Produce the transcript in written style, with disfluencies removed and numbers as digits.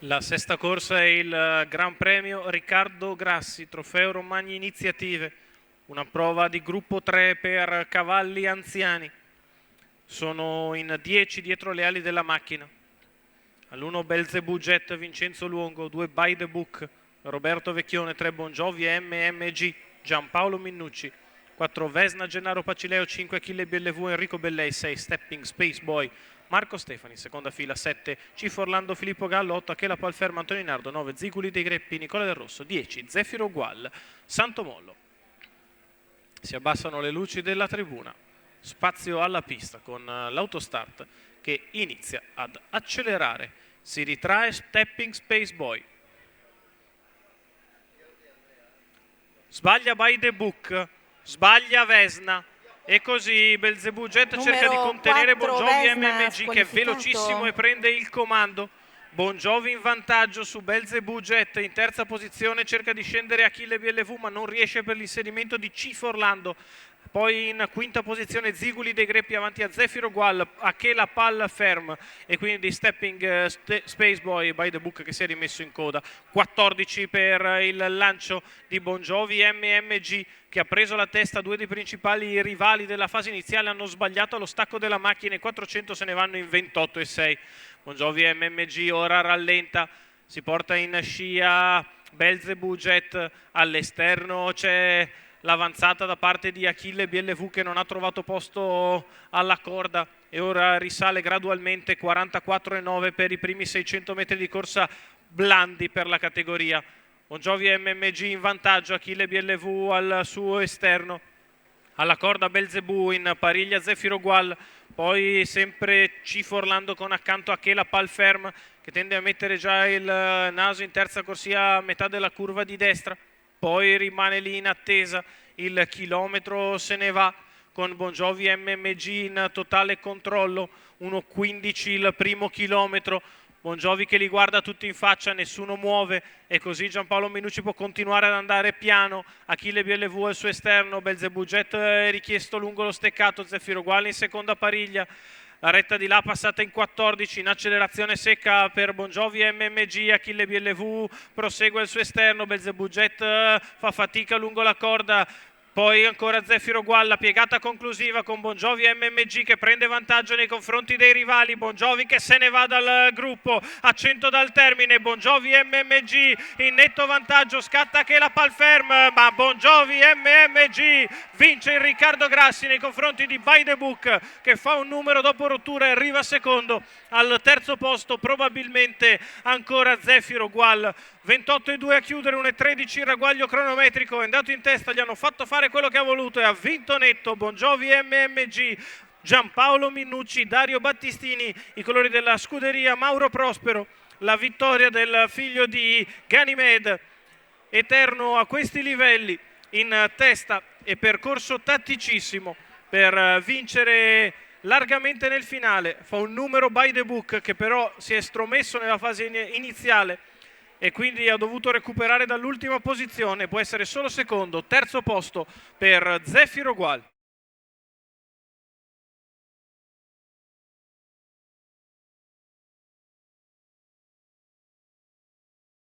La sesta corsa è il Gran Premio Riccardo Grassi, Trofeo Romagna Iniziative, una prova di gruppo 3 per cavalli anziani. Sono in 10 dietro le ali della macchina. All'1 Belzebù Jet, Vincenzo Luongo, 2 By the Book, Roberto Vecchione, 3 Bongiovi MMG, Giampaolo Minnucci, 4 Vesna Gennaro Pacileo, 5 Achille BLV, Enrico Bellei, 6 Stepping Space Boy, Marco Stefani, seconda fila, 7 Cif Orlando Filippo Gallo, 8 Achela Palferma Antonio Nardo, 9 Ziguli dei Greppi Nicola Del Rosso, 10 Zefiro Gual Santo Mollo. Si abbassano le luci della tribuna, spazio alla pista con l'autostart che inizia ad accelerare. Si ritrae Stepping Space Boy. Sbaglia By the Book, sbaglia Vesna. E così Belzebù Jet cerca di contenere Bongiovi MMG che è velocissimo e prende il comando. Bongiovi in vantaggio su Belzebù Jet, in terza posizione cerca di scendere Achille BLV ma non riesce per l'inserimento di Cif Orlando. Poi in quinta posizione Ziguli dei Greppi avanti a Zefiro Gual, Achela Pal Ferm e quindi di Stepping Space Boy By the Book che si è rimesso in coda. 14 per il lancio di Bongiovi MMG che ha preso la testa. Due dei principali rivali della fase iniziale hanno sbagliato allo stacco della macchina e 400 se ne vanno in 28,6. Bongiovi MMG ora rallenta, si porta in scia Belzebù Jet, all'esterno c'è l'avanzata da parte di Achille BLV che non ha trovato posto alla corda e ora risale gradualmente. 44,9 per i primi 600 metri di corsa blandi per la categoria. Bongiovi MMG in vantaggio, Achille BLV al suo esterno, alla corda Belzebù, in pariglia Zefiro Gual, poi sempre Cif Orlando con accanto Achela Palferm che tende a mettere già il naso in terza corsia a metà della curva di destra. Poi rimane lì in attesa, il chilometro se ne va con Bongiovi MMG in totale controllo, 1,15 il primo chilometro, Bongiovi che li guarda tutti in faccia, nessuno muove e così Giampaolo Minnucci può continuare ad andare piano. Achille BLV al suo esterno, Belzebù Jet richiesto lungo lo steccato, Zefiro Gual in seconda pariglia. La retta di là passata in 14, in accelerazione secca per Bongiovi MMG, Achille BLV prosegue al suo esterno, Belzebù Jet fa fatica lungo la corda, poi ancora Zefiro Gual, la piegata conclusiva con Bongiovi MMG che prende vantaggio nei confronti dei rivali. Bongiovi che se ne va dal gruppo a 100 dal termine, Bongiovi MMG in netto vantaggio, scatta che la Palferm, ma Bongiovi MMG vince il Riccardo Grassi nei confronti di By the Book che fa un numero dopo rottura e arriva secondo. Al terzo posto probabilmente ancora Zefiro Gual, 28,2 a chiudere, 1,13 il ragguaglio cronometrico, è andato in testa, gli hanno fatto fare quello che ha voluto e ha vinto netto Bongiovi MMG. Giampaolo Minnucci, Dario Battistini, i colori della scuderia Mauro Prospero, la vittoria del figlio di Ganymede, eterno a questi livelli, in testa e percorso tatticissimo per vincere largamente nel finale. Fa un numero By the Book che però si è estromesso nella fase iniziale e quindi ha dovuto recuperare dall'ultima posizione, può essere solo secondo. Terzo posto per Zefiro Gual.